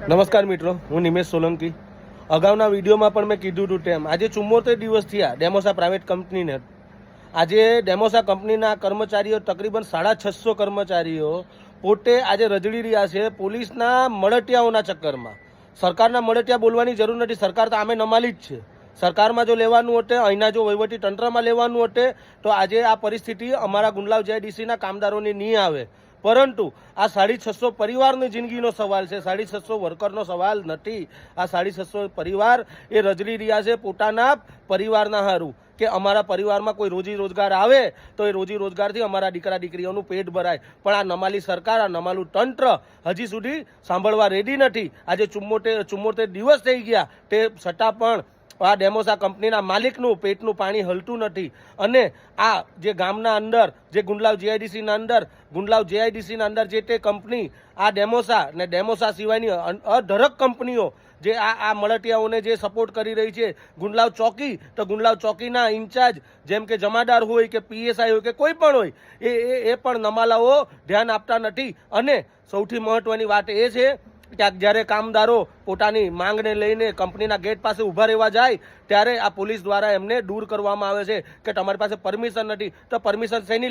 નમસ્કાર મિત્રો, હું નિમેશ સોલંકી. અગાઉના વિડીયોમાં પણ મેં કીધું હતું તેમ આજે 74 દિવસ થયા ડેમોસા પ્રાઇવેટ કંપનીને. આજે ડેમોસા કંપનીના કર્મચારીઓ તકરીબન 650 કર્મચારીઓ પોતે આજે રજડી રહ્યા છે પોલીસના મળતિયાઓના ચક્કરમાં. સરકારના મળતિયા બોલવાની જરૂર નથી, સરકાર તો આમે નમાલી જ છે. સરકારમાં જો લેવાનું હતે, અહીંના જો વહીવટી તંત્રમાં લેવાનું હતે તો આજે આ પરિસ્થિતિ અમારા ગુંડલાવ જેઆઈડીસીના કામદારોની નહીં આવે. પરંતુ આ 650 પરિવારની જિંદગીનો સવાલ છે, 650 વર્કરનો સવાલ નથી. આ 650 પરિવાર એ રજડી રહ્યા છે પોતાના પરિવારના હારું કે અમારા પરિવારમાં કોઈ રોજી રોજગાર આવે તો એ રોજી રોજગારથી અમારા દીકરા દીકરીઓનું પેટ ભરાય. પણ આ નમાલી સરકાર, આ નમાલું તંત્ર હજી સુધી સાંભળવા રેડી નથી. આજે 74 દિવસ થઈ ગયા તે છતાં પણ આ ડેમોસા કંપનીના માલિકનું પેટનું પાણી હલતું નથી. અને આ જે ગામના અંદર, જે ગુંડલાવ જેઆઈડીસીના અંદર જે તે કંપની, આ ડેમોસા ને ડેમોસા સિવાયની અઢળક કંપનીઓ જે આ મળતિયાઓને જે સપોર્ટ કરી રહી છે. ગુંડલાવ ચોકી તો ગુંડલાવ ચોકીના ઇન્ચાર્જ જેમ કે જમાદાર હોય કે પીએસઆઈ હોય કે કોઈ પણ હોય એ પણ નમાલાઓ ધ્યાન આપતા નથી. અને સૌથી મહત્વની વાત એ છે કે જ્યારે કામદારો પોતાની માંગને લઈને કંપનીના ગેટ પાસે ઊભા રહેવા જાય ત્યારે આ પોલીસ દ્વારા એમને દૂર કરવામાં આવે છે કે તમારી પાસે પરમિશન નથી. તો પરમિશન શેની